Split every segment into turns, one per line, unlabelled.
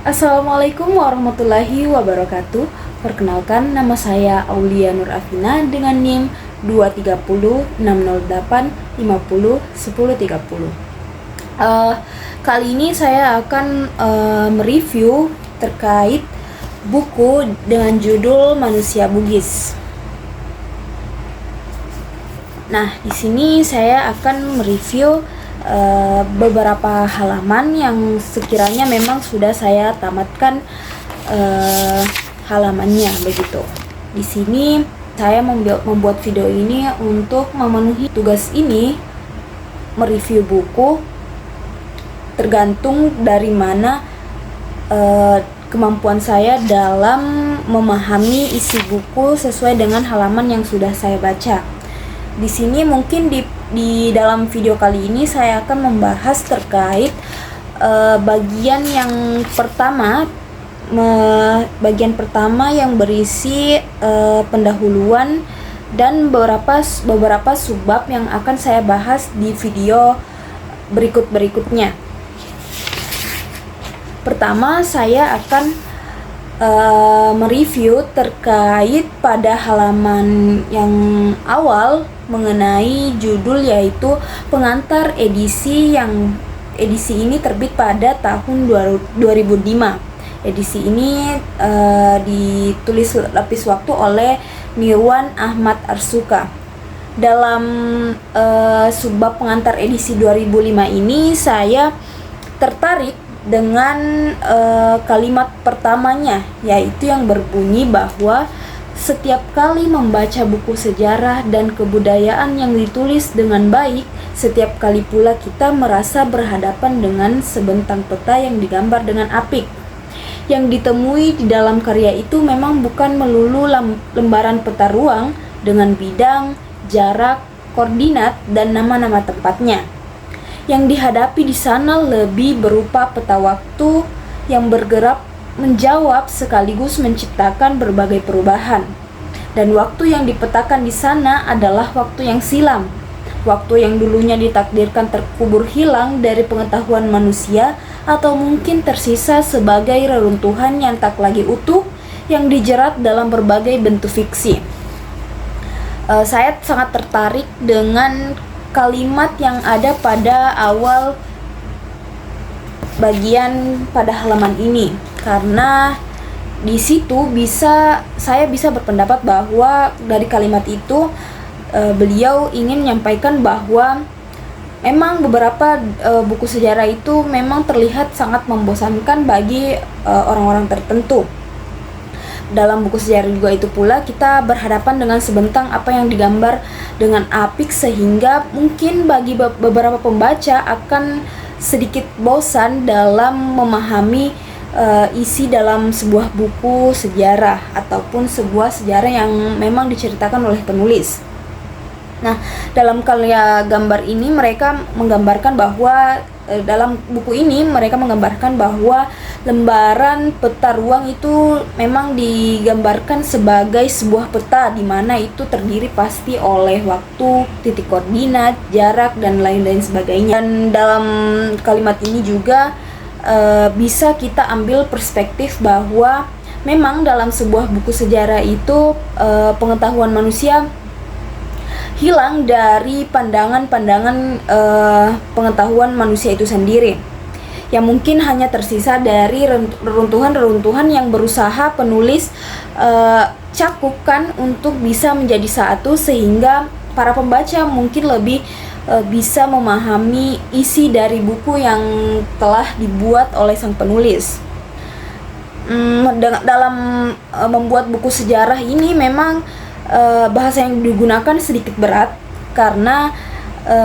Assalamualaikum warahmatullahi wabarakatuh. Perkenalkan, nama saya Aulia Nur Afina dengan NIM 2306085011030. Kali ini saya akan mereview terkait buku dengan judul Manusia Bugis. Nah, di sini saya akan mereview beberapa halaman yang sekiranya memang sudah saya tamatkan halamannya begitu. Di sini saya membuat video ini untuk memenuhi tugas ini, mereview buku tergantung dari mana kemampuan saya dalam memahami isi buku sesuai dengan halaman yang sudah saya baca. Di sini mungkin di dalam video kali ini saya akan membahas terkait bagian pertama yang berisi pendahuluan dan beberapa subbab yang akan saya bahas di video berikutnya. Pertama, saya akan mereview terkait pada halaman yang awal mengenai judul, yaitu pengantar edisi ini terbit pada tahun 2005. Edisi ini ditulis lapis waktu oleh Mirwan Ahmad Arsuka. Dalam subbab pengantar edisi 2005 ini saya tertarik dengan kalimat pertamanya, yaitu yang berbunyi bahwa setiap kali membaca buku sejarah dan kebudayaan yang ditulis dengan baik, setiap kali pula kita merasa berhadapan dengan sebentang peta yang digambar dengan apik. Yang ditemui di dalam karya itu memang bukan melulu lembaran peta ruang dengan bidang, jarak, koordinat, dan nama-nama tempatnya. Yang dihadapi di sana lebih berupa peta waktu yang bergerak menjawab sekaligus menciptakan berbagai perubahan. Dan waktu yang dipetakan di sana adalah waktu yang silam, waktu yang dulunya ditakdirkan terkubur hilang dari pengetahuan manusia, atau mungkin tersisa sebagai reruntuhan yang tak lagi utuh yang dijerat dalam berbagai bentuk fiksi. Saya sangat tertarik dengan kalimat yang ada pada awal bagian pada halaman ini, karena di situ saya bisa berpendapat bahwa dari kalimat itu beliau ingin menyampaikan bahwa memang beberapa buku sejarah itu memang terlihat sangat membosankan bagi orang-orang tertentu. Dalam buku sejarah juga itu pula kita berhadapan dengan sebentang apa yang digambar dengan apik, sehingga mungkin bagi beberapa pembaca akan sedikit bosan dalam memahami isi dalam sebuah buku sejarah ataupun sebuah sejarah yang memang diceritakan oleh penulis. Nah, dalam karya gambar ini mereka menggambarkan bahwa dalam buku ini mereka menggambarkan bahwa lembaran peta ruang itu memang digambarkan sebagai sebuah peta di mana itu terdiri pasti oleh waktu, titik koordinat, jarak, dan lain-lain sebagainya. Dan dalam kalimat ini juga bisa kita ambil perspektif bahwa memang dalam sebuah buku sejarah itu pengetahuan manusia hilang dari pandangan-pandangan pengetahuan manusia itu sendiri, yang mungkin hanya tersisa dari reruntuhan-reruntuhan yang berusaha penulis cakupkan untuk bisa menjadi satu, sehingga para pembaca mungkin lebih bisa memahami isi dari buku yang telah dibuat oleh sang penulis. Dalam membuat buku sejarah ini memang bahasa yang digunakan sedikit berat, karena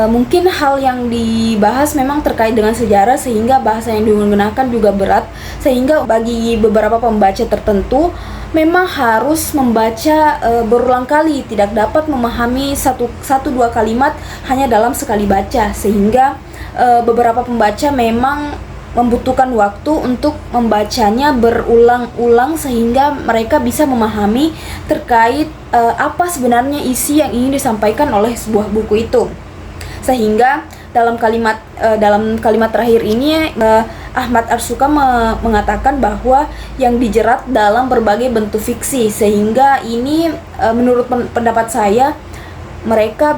mungkin hal yang dibahas memang terkait dengan sejarah, sehingga bahasa yang digunakan juga berat, sehingga bagi beberapa pembaca tertentu memang harus membaca berulang kali, tidak dapat memahami satu dua kalimat hanya dalam sekali baca, sehingga beberapa pembaca memang membutuhkan waktu untuk membacanya berulang-ulang sehingga mereka bisa memahami terkait apa sebenarnya isi yang ingin disampaikan oleh sebuah buku itu. Sehingga dalam kalimat terakhir ini Ahmad Arsuka mengatakan bahwa yang dijerat dalam berbagai bentuk fiksi, sehingga ini menurut pendapat saya mereka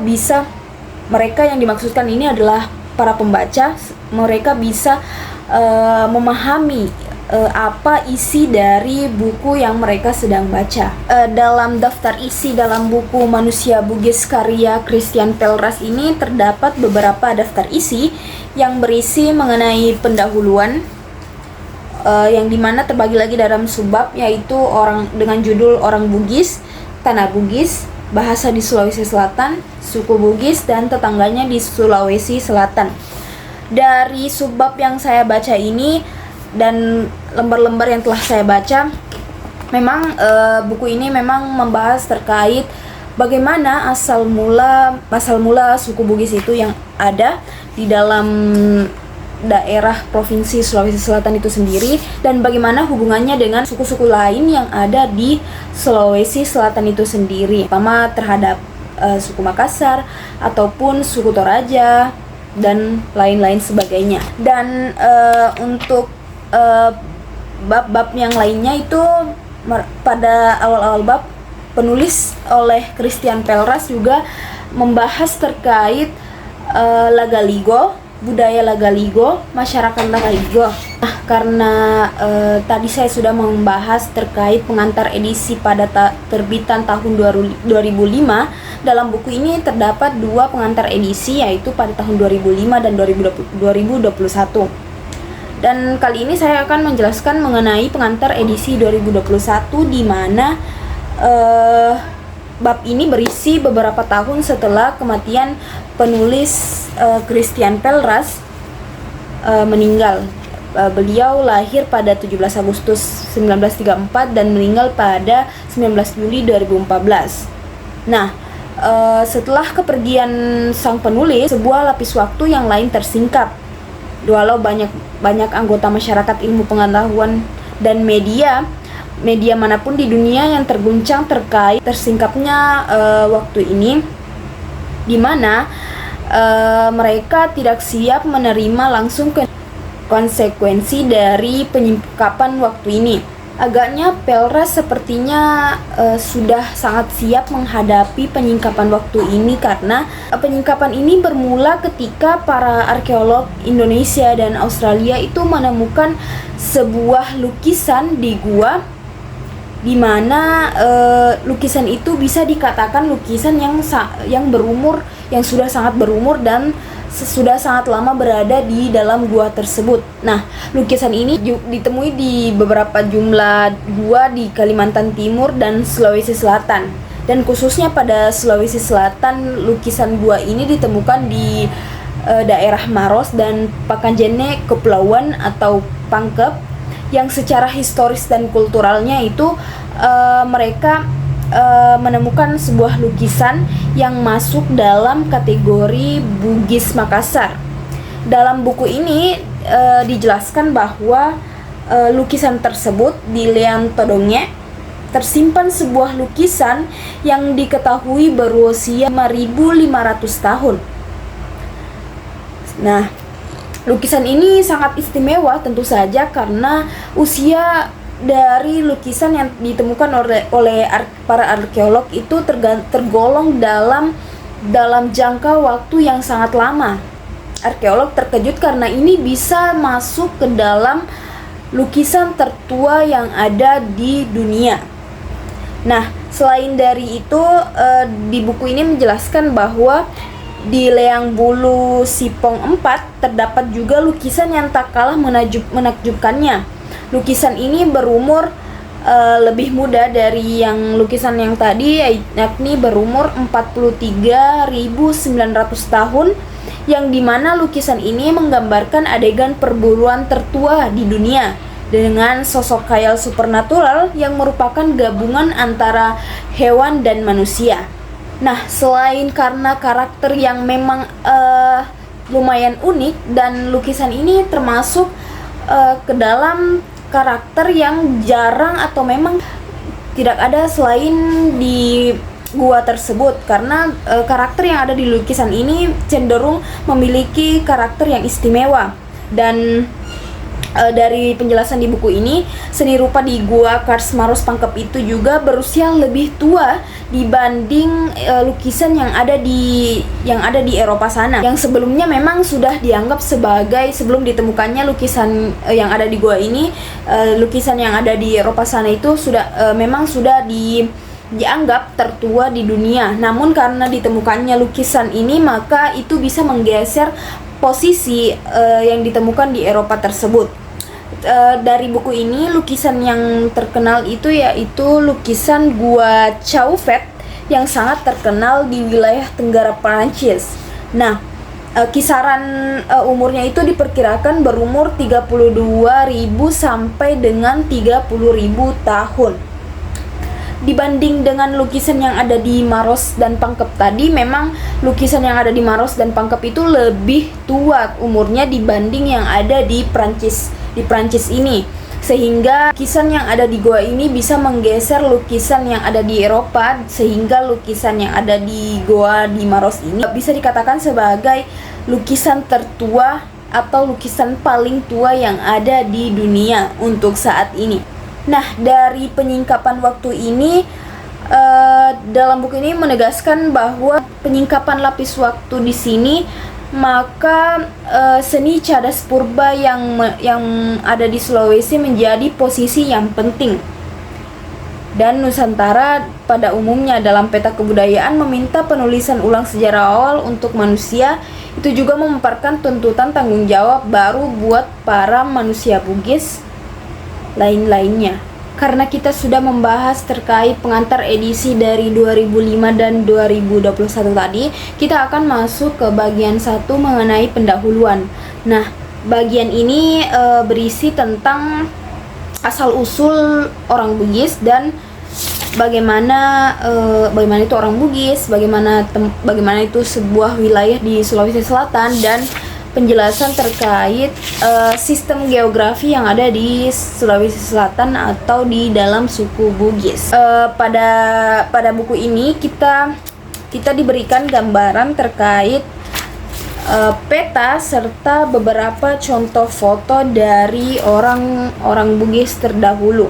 yang dimaksudkan ini adalah para pembaca, mereka bisa memahami apa isi dari buku yang mereka sedang baca. Dalam daftar isi dalam buku Manusia Bugis karya Christian Pelras ini terdapat beberapa daftar isi yang berisi mengenai pendahuluan, yang dimana terbagi lagi dalam subbab, yaitu orang dengan judul Orang Bugis, Tanah Bugis, Bahasa di Sulawesi Selatan, Suku Bugis, dan tetangganya di Sulawesi Selatan. Dari subbab yang saya baca ini dan lembar-lembar yang telah saya baca, memang buku ini memang membahas terkait bagaimana asal mula suku Bugis itu yang ada di dalam daerah provinsi Sulawesi Selatan itu sendiri, dan bagaimana hubungannya dengan suku-suku lain yang ada di Sulawesi Selatan itu sendiri, terutama terhadap suku Makassar ataupun suku Toraja dan lain-lain sebagainya. Dan untuk bab-bab yang lainnya itu pada awal-awal bab penulis oleh Christian Pelras juga membahas terkait Lagaligo, budaya Lagaligo, masyarakat Lagaligo. Nah, karena tadi saya sudah membahas terkait pengantar edisi pada terbitan tahun 2005, dalam buku ini terdapat dua pengantar edisi, yaitu pada tahun 2005 dan 2021. Dan kali ini saya akan menjelaskan mengenai pengantar edisi 2021, di mana bab ini berisi beberapa tahun setelah kematian penulis Christian Pelras meninggal. Beliau lahir pada 17 Agustus 1934 dan meninggal pada 19 Juli 2014. Nah, setelah kepergian sang penulis, sebuah lapis waktu yang lain tersingkap. Walau banyak anggota masyarakat ilmu pengetahuan dan media manapun di dunia yang terguncang terkait tersingkapnya waktu ini, di mana mereka tidak siap menerima langsung konsekuensi dari penyingkapan waktu ini. Agaknya Pelras sepertinya sudah sangat siap menghadapi penyingkapan waktu ini, karena penyingkapan ini bermula ketika para arkeolog Indonesia dan Australia itu menemukan sebuah lukisan di gua, di mana lukisan itu bisa dikatakan lukisan yang berumur, yang sudah sangat berumur dan sudah sangat lama berada di dalam gua tersebut. Nah, lukisan ini ditemui di beberapa jumlah gua di Kalimantan Timur dan Sulawesi Selatan. Dan khususnya pada Sulawesi Selatan, lukisan gua ini ditemukan di daerah Maros dan Pakanjene Kepulauan atau Pangkep, yang secara historis dan kulturalnya itu mereka menemukan sebuah lukisan yang masuk dalam kategori Bugis Makassar. Dalam buku ini dijelaskan bahwa lukisan tersebut di Leang Todongnya tersimpan sebuah lukisan yang diketahui berusia 5.500 tahun. Nah, lukisan ini sangat istimewa tentu saja karena usia dari lukisan yang ditemukan oleh para arkeolog itu tergolong dalam jangka waktu yang sangat lama. Arkeolog terkejut karena ini bisa masuk ke dalam lukisan tertua yang ada di dunia. Nah, selain dari itu, di buku ini menjelaskan bahwa di Leang Bulu Sipong 4 terdapat juga lukisan yang tak kalah menakjubkannya. Lukisan ini berumur lebih muda dari yang lukisan yang tadi, yakni berumur 43.900 tahun, yang dimana lukisan ini menggambarkan adegan perburuan tertua di dunia dengan sosok khayal supernatural yang merupakan gabungan antara hewan dan manusia. Nah, selain karena karakter yang memang lumayan unik, dan lukisan ini termasuk ke dalam karakter yang jarang atau memang tidak ada selain di gua tersebut, karena karakter yang ada di lukisan ini cenderung memiliki karakter yang istimewa. Dan Dari penjelasan di buku ini, seni rupa di Gua Karstmaros Pangkep itu juga berusia lebih tua dibanding lukisan yang ada di Eropa sana, yang sebelumnya memang sudah dianggap sebagai, sebelum ditemukannya lukisan yang ada di gua ini, lukisan yang ada di Eropa sana itu memang sudah dianggap tertua di dunia. Namun karena ditemukannya lukisan ini, maka itu bisa menggeser posisi yang ditemukan di Eropa tersebut. Dari buku ini, lukisan yang terkenal itu yaitu lukisan Gua Chauvet yang sangat terkenal di wilayah tenggara Prancis. Nah, kisaran umurnya itu diperkirakan berumur 32.000 sampai dengan 30.000 tahun. Dibanding dengan lukisan yang ada di Maros dan Pangkep tadi, memang lukisan yang ada di Maros dan Pangkep itu lebih tua umurnya dibanding yang ada di Prancis ini, sehingga lukisan yang ada di gua ini bisa menggeser lukisan yang ada di Eropa, sehingga lukisan yang ada di gua di Maros ini bisa dikatakan sebagai lukisan tertua atau lukisan paling tua yang ada di dunia untuk saat ini. Nah, dari penyingkapan waktu ini, dalam buku ini menegaskan bahwa penyingkapan lapis waktu di sini, maka seni cadas purba yang ada di Sulawesi menjadi posisi yang penting. Dan Nusantara pada umumnya dalam peta kebudayaan meminta penulisan ulang sejarah awal untuk manusia. Itu juga memaparkan tuntutan tanggung jawab baru buat para manusia Bugis lain-lainnya. Karena kita sudah membahas terkait pengantar edisi dari 2005 dan 2021 tadi, kita akan masuk ke bagian 1 mengenai pendahuluan. Nah, bagian ini berisi tentang asal-usul orang Bugis dan bagaimana itu orang Bugis, bagaimana itu sebuah wilayah di Sulawesi Selatan, dan penjelasan terkait sistem geografi yang ada di Sulawesi Selatan atau di dalam suku Bugis. Pada buku ini kita diberikan gambaran terkait peta serta beberapa contoh foto dari orang Bugis terdahulu.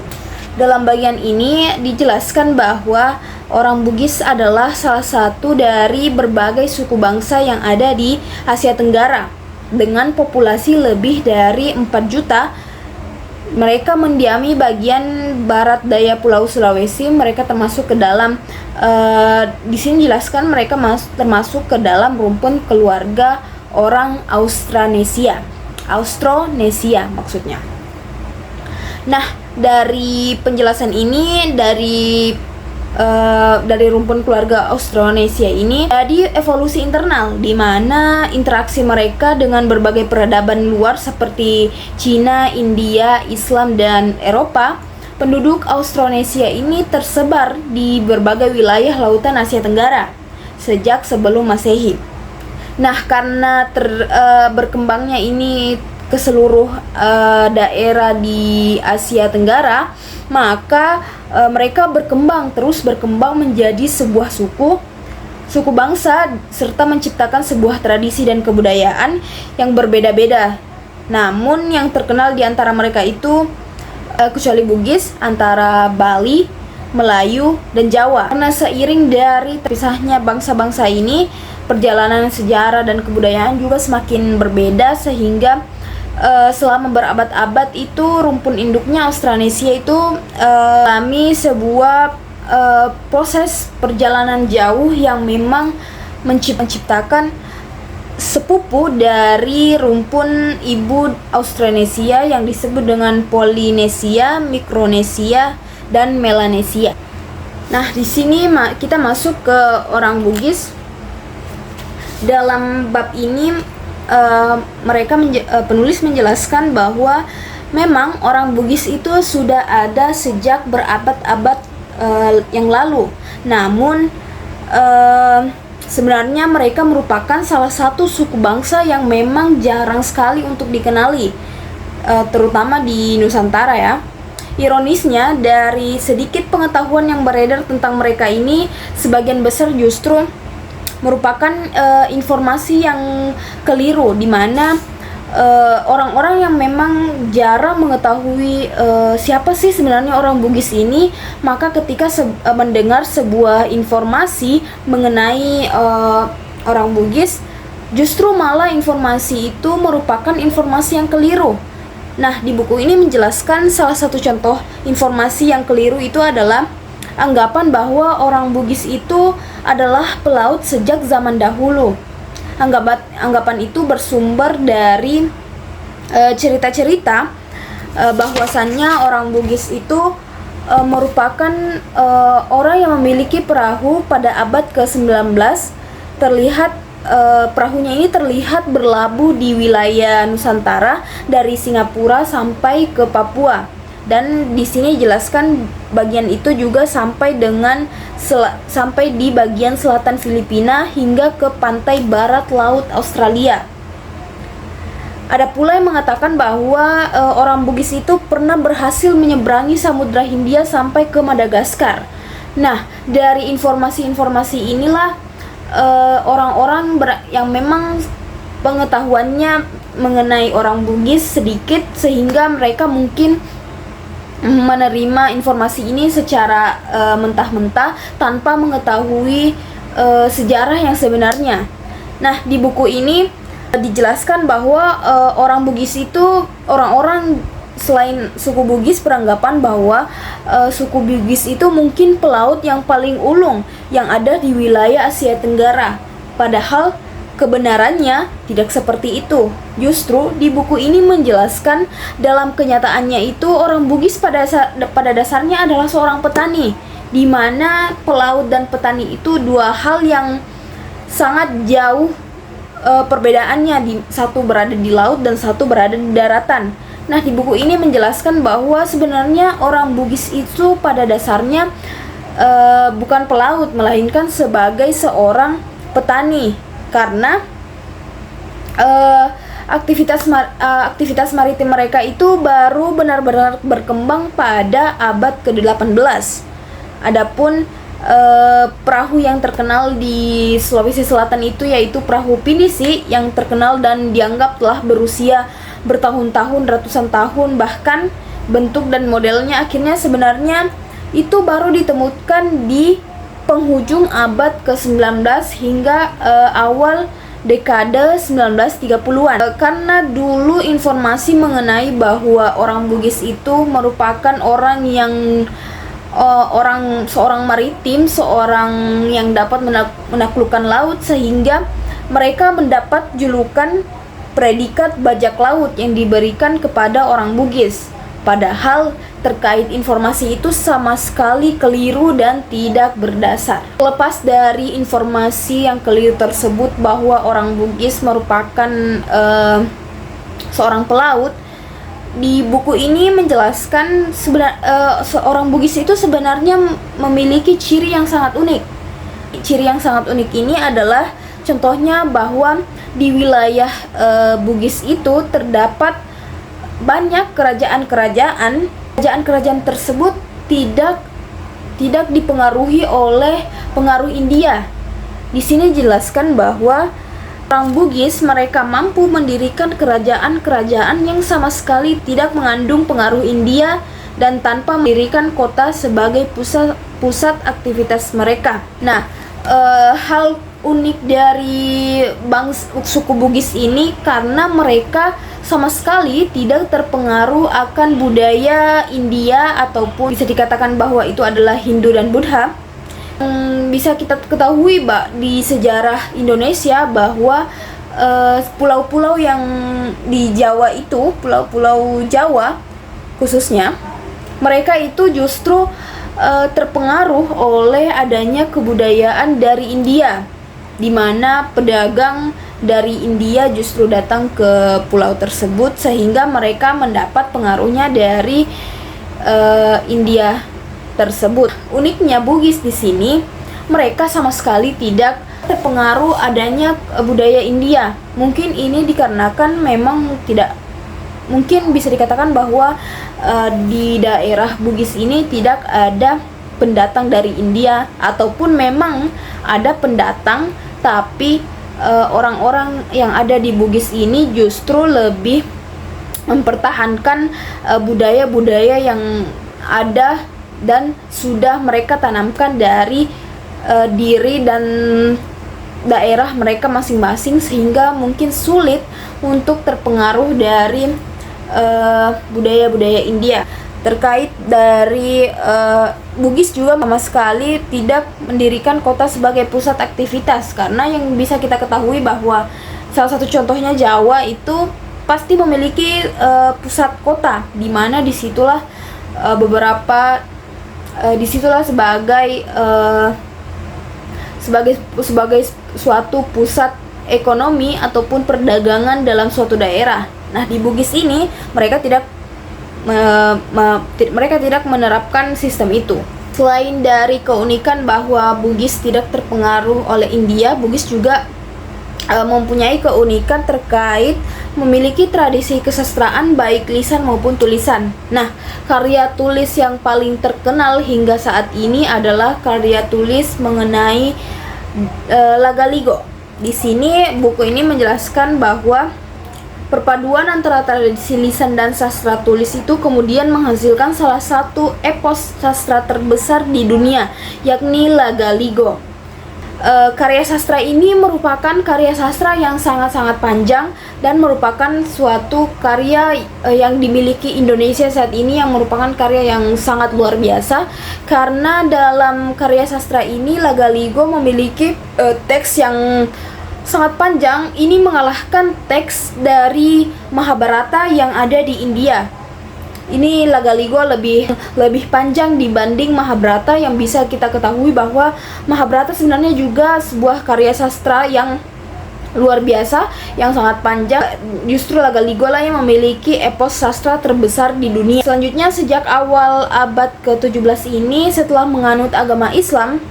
Dalam bagian ini dijelaskan bahwa orang Bugis adalah salah satu dari berbagai suku bangsa yang ada di Asia Tenggara. Dengan populasi lebih dari 4 juta, mereka mendiami bagian barat daya Pulau Sulawesi. Mereka termasuk ke dalam, di sini jelaskan mereka termasuk ke dalam rumpun keluarga orang Austronesia maksudnya. Nah, dari penjelasan ini, dari rumpun keluarga Austronesia ini jadi evolusi internal, di mana interaksi mereka dengan berbagai peradaban luar seperti Cina, India, Islam, dan Eropa. Penduduk Austronesia ini tersebar di berbagai wilayah lautan Asia Tenggara sejak sebelum Masehi. Nah, karena berkembangnya ini ke seluruh daerah di Asia Tenggara, maka mereka terus berkembang menjadi sebuah suku bangsa, serta menciptakan sebuah tradisi dan kebudayaan yang berbeda-beda. Namun yang terkenal di antara mereka itu, kecuali Bugis, antara Bali, Melayu, dan Jawa. Karena seiring dari terpisahnya bangsa-bangsa ini, perjalanan sejarah dan kebudayaan juga semakin berbeda, sehingga selama berabad-abad itu rumpun induknya Austronesia itu mengalami sebuah proses perjalanan jauh yang memang menciptakan sepupu dari rumpun ibu Austronesia yang disebut dengan Polinesia, Mikronesia, dan Melanesia. Nah, di sini kita masuk ke orang Bugis. Dalam bab ini penulis menjelaskan bahwa memang orang Bugis itu sudah ada sejak berabad-abad yang lalu. Namun sebenarnya mereka merupakan salah satu suku bangsa yang memang jarang sekali untuk dikenali, terutama di Nusantara ya. Ironisnya, dari sedikit pengetahuan yang beredar tentang mereka ini, sebagian besar justru merupakan informasi yang keliru, di mana orang-orang yang memang jarang mengetahui siapa sih sebenarnya orang Bugis ini, maka ketika mendengar sebuah informasi mengenai orang Bugis, justru malah informasi itu merupakan informasi yang keliru. Nah, di buku ini menjelaskan salah satu contoh informasi yang keliru itu adalah anggapan bahwa orang Bugis itu adalah pelaut sejak zaman dahulu. Anggapan itu bersumber dari cerita-cerita bahwasannya orang Bugis itu merupakan orang yang memiliki perahu pada abad ke-19. Terlihat perahunya ini terlihat berlabuh di wilayah Nusantara dari Singapura sampai ke Papua. Dan di sini jelaskan bagian itu juga sampai di bagian selatan Filipina hingga ke pantai barat laut Australia. Ada pula yang mengatakan bahwa orang Bugis itu pernah berhasil menyeberangi Samudra Hindia sampai ke Madagaskar. Nah, dari informasi-informasi inilah orang-orang yang memang pengetahuannya mengenai orang Bugis sedikit, sehingga mereka mungkin menerima informasi ini secara mentah-mentah tanpa mengetahui sejarah yang sebenarnya. Nah, di buku ini dijelaskan bahwa orang Bugis itu, orang-orang selain suku Bugis beranggapan bahwa suku Bugis itu mungkin pelaut yang paling ulung yang ada di wilayah Asia Tenggara. Padahal kebenarannya tidak seperti itu. Justru di buku ini menjelaskan dalam kenyataannya itu orang Bugis pada dasarnya adalah seorang petani, di mana pelaut dan petani itu dua hal yang sangat jauh perbedaannya. Satu berada di laut dan satu berada di daratan. Nah, di buku ini menjelaskan bahwa sebenarnya orang Bugis itu pada dasarnya bukan pelaut, melainkan sebagai seorang petani. Karena aktivitas maritim mereka itu baru benar-benar berkembang pada abad ke-18. Adapun perahu yang terkenal di Sulawesi Selatan itu yaitu perahu pinisi, yang terkenal dan dianggap telah berusia bertahun-tahun, ratusan tahun, bahkan bentuk dan modelnya akhirnya sebenarnya itu baru ditemukan di penghujung abad ke-19 hingga awal dekade 1930-an. Karena dulu informasi mengenai bahwa orang Bugis itu merupakan orang yang seorang maritim, seorang yang dapat menaklukkan laut, sehingga mereka mendapat julukan predikat bajak laut yang diberikan kepada orang Bugis. Padahal terkait informasi itu sama sekali keliru dan tidak berdasar. Lepas dari informasi yang keliru tersebut bahwa orang Bugis merupakan seorang pelaut, di buku ini menjelaskan seorang Bugis itu sebenarnya memiliki ciri yang sangat unik. Ciri yang sangat unik ini adalah contohnya bahwa di wilayah Bugis itu terdapat banyak kerajaan-kerajaan tersebut tidak dipengaruhi oleh pengaruh India. Di sini dijelaskan bahwa orang Bugis mereka mampu mendirikan kerajaan-kerajaan yang sama sekali tidak mengandung pengaruh India dan tanpa mendirikan kota sebagai pusat aktivitas mereka. Nah, hal unik dari suku Bugis ini karena mereka sama sekali tidak terpengaruh akan budaya India ataupun bisa dikatakan bahwa itu adalah Hindu dan Buddha. Bisa kita ketahui di sejarah Indonesia bahwa pulau-pulau yang di Jawa itu, pulau-pulau Jawa khususnya, mereka itu justru terpengaruh oleh adanya kebudayaan dari India, di mana pedagang dari India justru datang ke pulau tersebut sehingga mereka mendapat pengaruhnya dari India tersebut. Uniknya Bugis di sini, mereka sama sekali tidak terpengaruh adanya budaya India. Mungkin ini dikarenakan memang mungkin bisa dikatakan bahwa di daerah Bugis ini tidak ada pendatang dari India, ataupun memang ada pendatang tapi orang-orang yang ada di Bugis ini justru lebih mempertahankan budaya-budaya yang ada dan sudah mereka tanamkan dari diri dan daerah mereka masing-masing, sehingga mungkin sulit untuk terpengaruh dari budaya-budaya India. Terkait dari Bugis juga sama sekali tidak mendirikan kota sebagai pusat aktivitas, karena yang bisa kita ketahui bahwa salah satu contohnya Jawa itu pasti memiliki pusat kota, di mana disitulah disitulah sebagai suatu pusat ekonomi ataupun perdagangan dalam suatu daerah. Nah, di Bugis ini mereka tidak menerapkan sistem itu. Selain dari keunikan bahwa Bugis tidak terpengaruh oleh India, Bugis juga mempunyai keunikan terkait memiliki tradisi kesastraan baik lisan maupun tulisan. Nah, karya tulis yang paling terkenal hingga saat ini adalah karya tulis mengenai Lagaligo. Di sini buku ini menjelaskan bahwa perpaduan antara tradisi lisan dan sastra tulis itu kemudian menghasilkan salah satu epos sastra terbesar di dunia, yakni Lagaligo. Karya sastra ini merupakan karya sastra yang sangat-sangat panjang dan merupakan suatu karya yang dimiliki Indonesia saat ini, yang merupakan karya yang sangat luar biasa, karena dalam karya sastra ini Lagaligo memiliki teks yang sangat panjang. Ini mengalahkan teks dari Mahabharata yang ada di India. Ini Lagaligo lebih panjang dibanding Mahabharata, yang bisa kita ketahui bahwa Mahabharata sebenarnya juga sebuah karya sastra yang luar biasa, yang sangat panjang. Justru Lagaligo lah yang memiliki epos sastra terbesar di dunia. Selanjutnya, sejak awal abad ke-17 ini, setelah menganut agama Islam,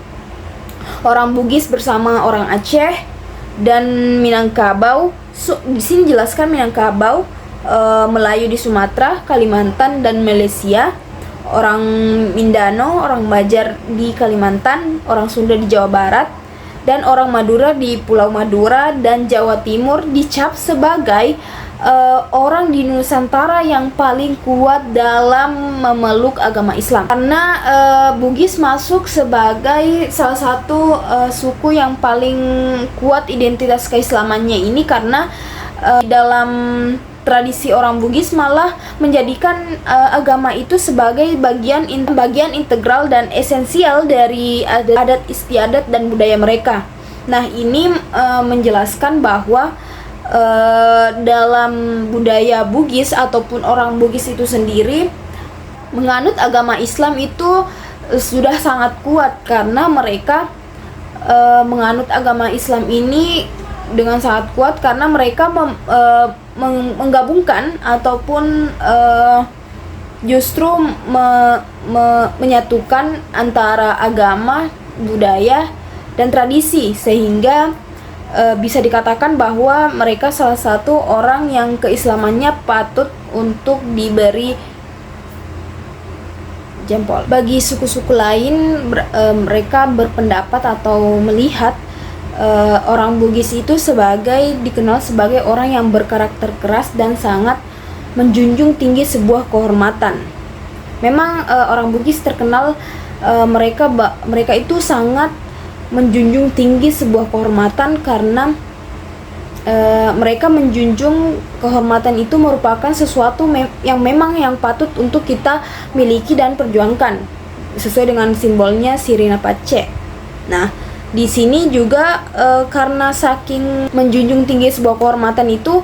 orang Bugis bersama orang Aceh dan Minangkabau, di sini jelaskan Minangkabau, Melayu di Sumatera, Kalimantan dan Malaysia, orang Mindanao, orang Banjar di Kalimantan, orang Sunda di Jawa Barat, dan orang Madura di Pulau Madura dan Jawa Timur dicap sebagai orang di Nusantara yang paling kuat dalam memeluk agama Islam, karena Bugis masuk sebagai salah satu suku yang paling kuat identitas keislamannya ini, karena dalam tradisi orang Bugis malah menjadikan agama itu sebagai bagian integral dan esensial dari adat istiadat dan budaya mereka. Nah, ini menjelaskan bahwa dalam budaya Bugis ataupun orang Bugis itu sendiri menganut agama Islam itu sudah sangat kuat, karena mereka menganut agama Islam ini dengan sangat kuat karena mereka menggabungkan ataupun justru menyatukan antara agama, budaya, dan tradisi, sehingga bisa dikatakan bahwa mereka salah satu orang yang keislamannya patut untuk diberi jempol. Bagi suku-suku lain, mereka berpendapat atau melihat orang Bugis itu dikenal sebagai orang yang berkarakter keras dan sangat menjunjung tinggi sebuah kehormatan. Memang orang Bugis terkenal mereka itu sangat menjunjung tinggi sebuah kehormatan, karena mereka menjunjung kehormatan itu merupakan sesuatu yang memang yang patut untuk kita miliki dan perjuangkan, sesuai dengan simbolnya Sirina Pace. Nah, di sini juga karena saking menjunjung tinggi sebuah kehormatan itu,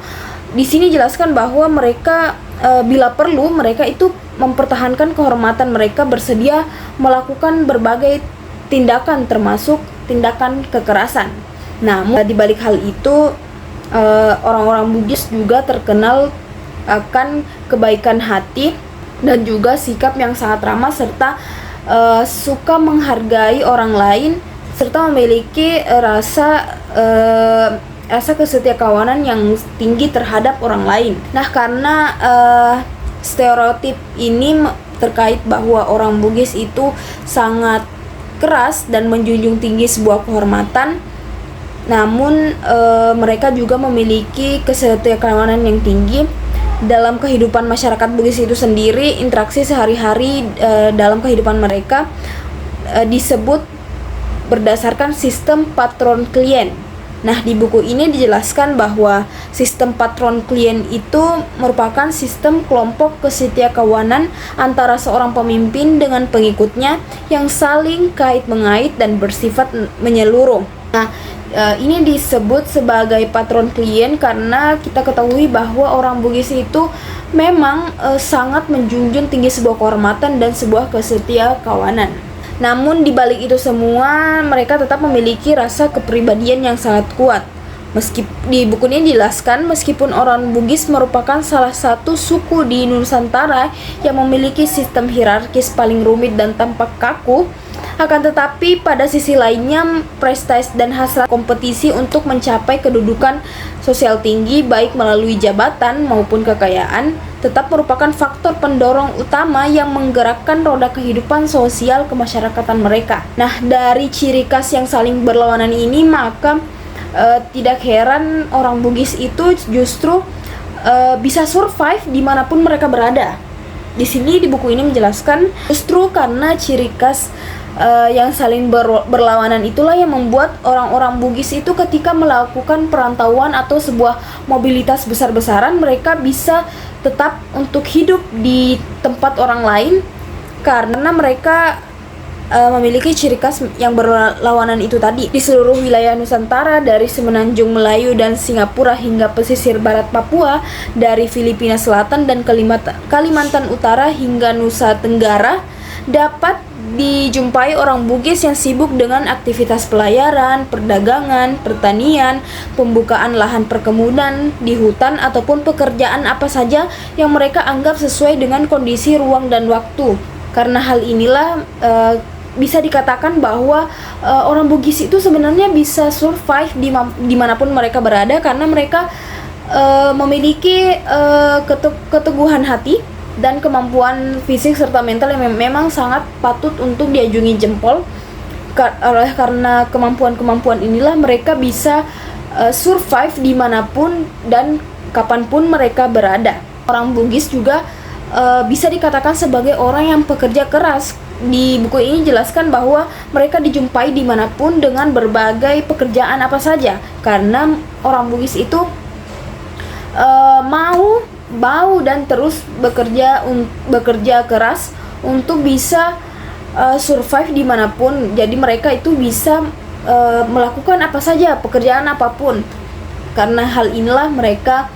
di sini jelaskan bahwa mereka bila perlu mereka itu mempertahankan kehormatan mereka, bersedia melakukan berbagai tindakan termasuk tindakan kekerasan. Nah, di balik hal itu orang-orang Bugis juga terkenal akan kebaikan hati dan juga sikap yang sangat ramah, serta suka menghargai orang lain, serta memiliki rasa kesetiakawanan yang tinggi terhadap orang lain. Nah, karena stereotip ini terkait bahwa orang Bugis itu sangat keras dan menjunjung tinggi sebuah kehormatan, Namun mereka juga memiliki kesetiakawanan yang tinggi dalam kehidupan masyarakat Bugis itu sendiri. Interaksi sehari-hari dalam kehidupan mereka disebut berdasarkan sistem patron klien. Nah, di buku ini dijelaskan bahwa sistem patron klien itu merupakan sistem kelompok kesetiakawanan antara seorang pemimpin dengan pengikutnya yang saling kait-mengait dan bersifat menyeluruh. Nah, ini disebut sebagai patron klien karena kita ketahui bahwa orang Bugis itu memang sangat menjunjung tinggi sebuah kehormatan dan sebuah kesetiakawanan. Namun di balik itu semua, mereka tetap memiliki rasa kepribadian yang sangat kuat. Di buku ini dijelaskan, meskipun orang Bugis merupakan salah satu suku di Nusantara yang memiliki sistem hierarkis paling rumit dan tampak kaku, akan tetapi pada sisi lainnya prestasi dan hasrat kompetisi untuk mencapai kedudukan sosial tinggi baik melalui jabatan maupun kekayaan tetap merupakan faktor pendorong utama yang menggerakkan roda kehidupan sosial kemasyarakatan mereka. Nah, dari ciri khas yang saling berlawanan ini, maka tidak heran orang Bugis itu justru bisa survive dimanapun mereka berada. Di sini di buku ini menjelaskan justru karena ciri khas yang saling berlawanan itulah yang membuat orang-orang Bugis itu ketika melakukan perantauan atau sebuah mobilitas besar-besaran, mereka bisa tetap untuk hidup di tempat orang lain karena mereka memiliki ciri khas yang berlawanan itu tadi. Di seluruh wilayah Nusantara, dari Semenanjung Melayu dan Singapura hingga pesisir barat Papua, dari Filipina Selatan dan Kalimantan Utara hingga Nusa Tenggara, dapat dijumpai orang Bugis yang sibuk dengan aktivitas pelayaran, perdagangan, pertanian, pembukaan lahan perkebunan di hutan, ataupun pekerjaan apa saja yang mereka anggap sesuai dengan kondisi ruang dan waktu. Karena hal inilah bisa dikatakan bahwa orang Bugis itu sebenarnya bisa survive dimanapun mereka berada karena mereka memiliki keteguhan hati dan kemampuan fisik serta mental yang memang sangat patut untuk diajungi jempol. Karena kemampuan-kemampuan inilah mereka bisa survive dimanapun dan kapanpun mereka berada. Orang Bugis juga bisa dikatakan sebagai orang yang pekerja keras. Di buku ini jelaskan bahwa mereka dijumpai dimanapun dengan berbagai pekerjaan apa saja karena orang Bugis itu mau dan terus bekerja keras untuk bisa survive dimanapun. Jadi mereka itu bisa melakukan apa saja, pekerjaan apapun. Karena hal inilah mereka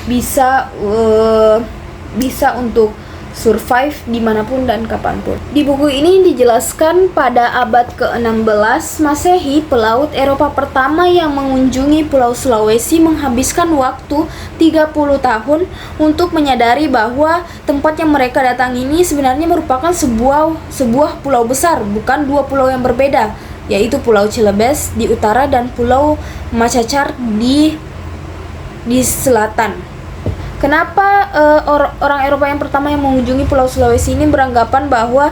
bisa untuk survive dimanapun dan kapanpun. Di buku ini dijelaskan pada abad ke-16 Masehi, pelaut Eropa pertama yang mengunjungi Pulau Sulawesi menghabiskan waktu 30 tahun untuk menyadari bahwa tempat yang mereka datangi ini sebenarnya merupakan sebuah pulau besar, bukan dua pulau yang berbeda, yaitu Pulau Celebes di utara dan Pulau Macacar di selatan. Kenapa orang Eropa yang pertama yang mengunjungi Pulau Sulawesi ini beranggapan bahwa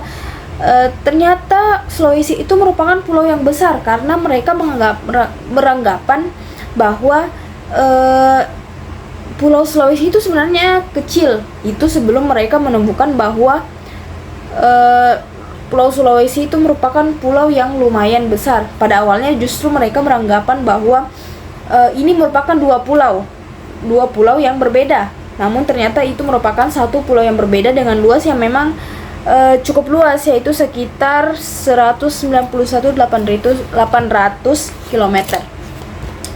ternyata Sulawesi itu merupakan pulau yang besar? Karena mereka beranggapan bahwa Pulau Sulawesi itu sebenarnya kecil. Itu sebelum mereka menemukan bahwa Pulau Sulawesi itu merupakan pulau yang lumayan besar. Pada awalnya justru mereka beranggapan bahwa ini merupakan dua pulau yang berbeda. Namun ternyata itu merupakan satu pulau yang berbeda dengan luas yang memang cukup luas, yaitu sekitar 191.800 km.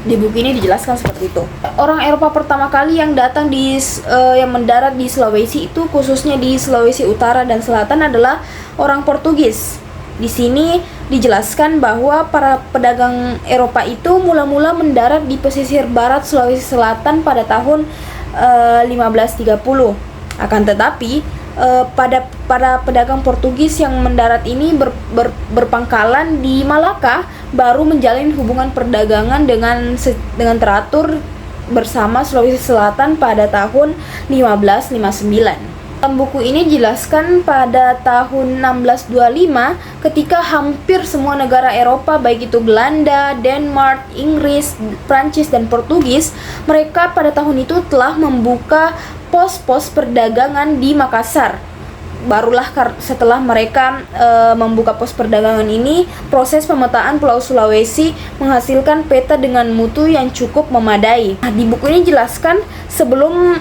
Di buku ini dijelaskan seperti itu. Orang Eropa pertama kali yang datang yang mendarat di Sulawesi itu, khususnya di Sulawesi Utara dan Selatan, adalah orang Portugis. Di sini dijelaskan bahwa para pedagang Eropa itu mula-mula mendarat di pesisir barat Sulawesi Selatan pada tahun 1530. Akan tetapi para pedagang Portugis yang mendarat ini berpangkalan di Malaka baru menjalin hubungan perdagangan dengan teratur bersama Sulawesi Selatan pada tahun 1559. Dalam buku ini dijelaskan pada tahun 1625 ketika hampir semua negara Eropa baik itu Belanda, Denmark, Inggris, Prancis dan Portugis, mereka pada tahun itu telah membuka pos-pos perdagangan di Makassar. Barulah setelah mereka membuka pos perdagangan ini, proses pemetaan Pulau Sulawesi menghasilkan peta dengan mutu yang cukup memadai. Nah, di buku ini jelaskan sebelum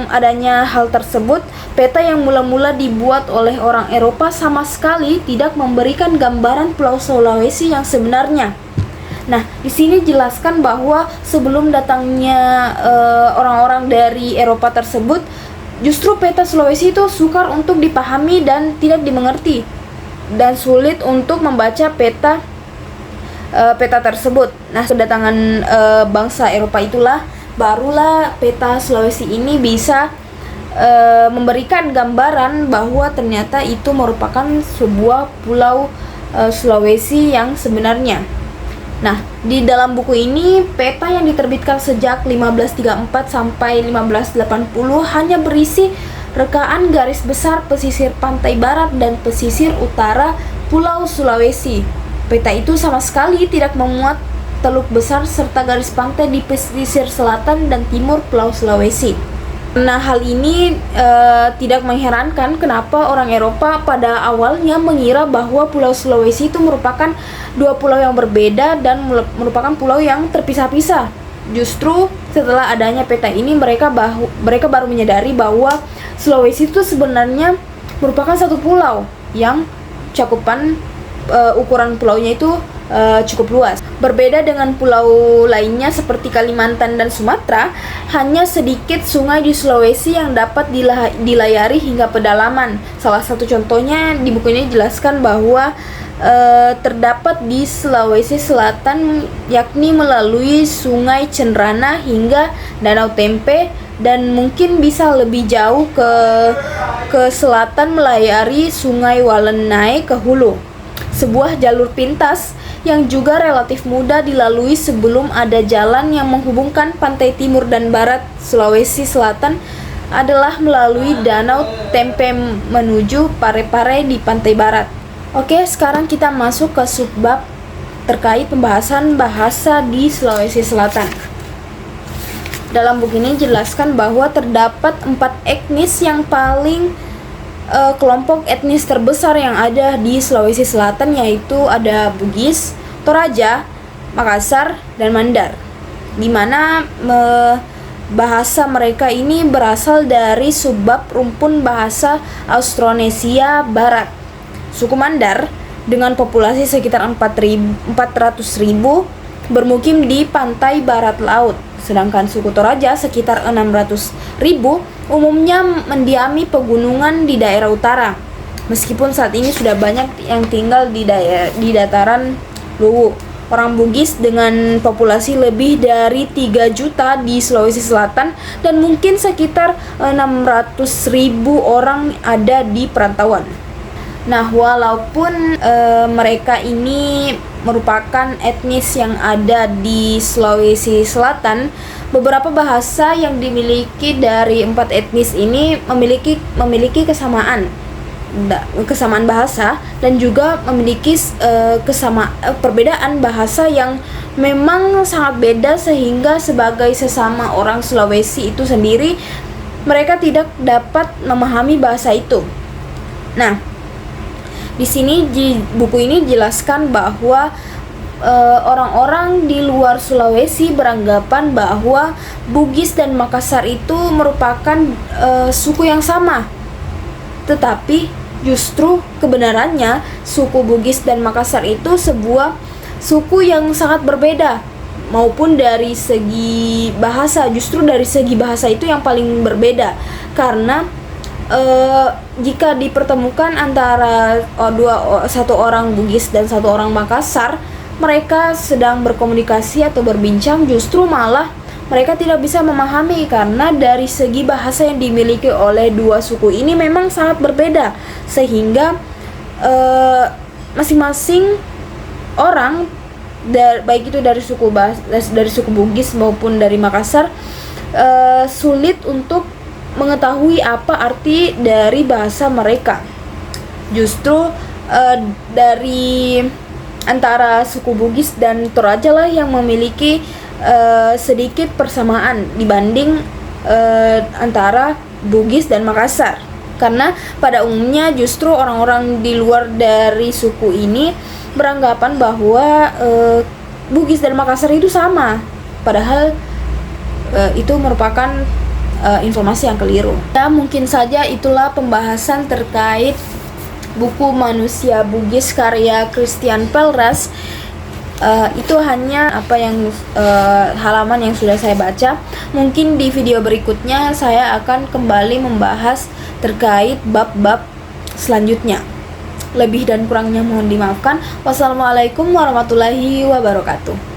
adanya hal tersebut, peta yang mula-mula dibuat oleh orang Eropa sama sekali tidak memberikan gambaran Pulau Sulawesi yang sebenarnya. Nah, di sini jelaskan bahwa sebelum datangnya orang-orang dari Eropa tersebut, justru peta Sulawesi itu sukar untuk dipahami dan tidak dimengerti, dan sulit untuk membaca peta tersebut. Nah, kedatangan bangsa Eropa itulah barulah peta Sulawesi ini bisa memberikan gambaran bahwa ternyata itu merupakan sebuah pulau Sulawesi yang sebenarnya. Nah, di dalam buku ini, peta yang diterbitkan sejak 1534 sampai 1580 hanya berisi rekaan garis besar pesisir pantai barat dan pesisir utara Pulau Sulawesi. Peta itu sama sekali tidak memuat teluk besar serta garis pantai di pesisir selatan dan timur Pulau Sulawesi. Nah, hal ini tidak mengherankan kenapa orang Eropa pada awalnya mengira bahwa Pulau Sulawesi itu merupakan dua pulau yang berbeda dan merupakan pulau yang terpisah-pisah. Justru setelah adanya peta ini mereka baru menyadari bahwa Sulawesi itu sebenarnya merupakan satu pulau yang cakupan ukuran pulaunya itu cukup luas. Berbeda dengan pulau lainnya seperti Kalimantan dan Sumatera, hanya sedikit sungai di Sulawesi yang dapat dilayari hingga pedalaman. Salah satu contohnya di buku ini dijelaskan bahwa terdapat di Sulawesi Selatan, yakni melalui Sungai Cenrana hingga Danau Tempe, dan mungkin bisa lebih jauh ke selatan melayari Sungai Walenai ke hulu. Sebuah jalur pintas yang juga relatif mudah dilalui sebelum ada jalan yang menghubungkan pantai timur dan barat Sulawesi Selatan adalah melalui Danau Tempe menuju Parepare di pantai barat. Oke, sekarang kita masuk ke subbab terkait pembahasan bahasa di Sulawesi Selatan. Dalam buku ini dijelaskan bahwa terdapat 4 etnis yang paling kelompok etnis terbesar yang ada di Sulawesi Selatan, yaitu ada Bugis, Toraja, Makassar, dan Mandar, di mana bahasa mereka ini berasal dari subbab rumpun bahasa Austronesia Barat. Suku Mandar dengan populasi sekitar 400.000 bermukim di pantai barat laut, sedangkan suku Toraja sekitar 600.000 umumnya mendiami pegunungan di daerah utara. Meskipun saat ini sudah banyak yang tinggal di dataran Luwu. Orang Bugis dengan populasi lebih dari 3 juta di Sulawesi Selatan dan mungkin sekitar 600.000 orang ada di perantauan. Nah, walaupun mereka ini merupakan etnis yang ada di Sulawesi Selatan, beberapa bahasa yang dimiliki dari 4 etnis ini memiliki kesamaan bahasa dan juga memiliki perbedaan bahasa yang memang sangat beda, sehingga sebagai sesama orang Sulawesi itu sendiri mereka tidak dapat memahami bahasa itu. Nah, di sini di buku ini dijelaskan bahwa orang-orang di luar Sulawesi beranggapan bahwa Bugis dan Makassar itu merupakan suku yang sama. Tetapi justru kebenarannya suku Bugis dan Makassar itu sebuah suku yang sangat berbeda, maupun dari segi bahasa. Justru dari segi bahasa itu yang paling berbeda, karena jika dipertemukan antara satu orang Bugis dan satu orang Makassar, mereka sedang berkomunikasi atau berbincang, justru malah mereka tidak bisa memahami karena dari segi bahasa yang dimiliki oleh dua suku ini memang sangat berbeda, sehingga masing-masing orang baik itu dari suku Bugis maupun dari Makassar sulit untuk mengetahui apa arti dari bahasa mereka. Justru dari antara suku Bugis dan Toraja lah yang memiliki sedikit persamaan dibanding antara Bugis dan Makassar. Karena pada umumnya justru orang-orang di luar dari suku ini beranggapan bahwa Bugis dan Makassar itu sama, padahal itu merupakan informasi yang keliru. Ya, mungkin saja itulah pembahasan terkait buku Manusia Bugis karya Christian Pelras. Itu hanya halaman yang sudah saya baca. Mungkin di video berikutnya saya akan kembali membahas terkait bab-bab selanjutnya. Lebih dan kurangnya mohon dimaafkan. Wassalamualaikum warahmatullahi wabarakatuh.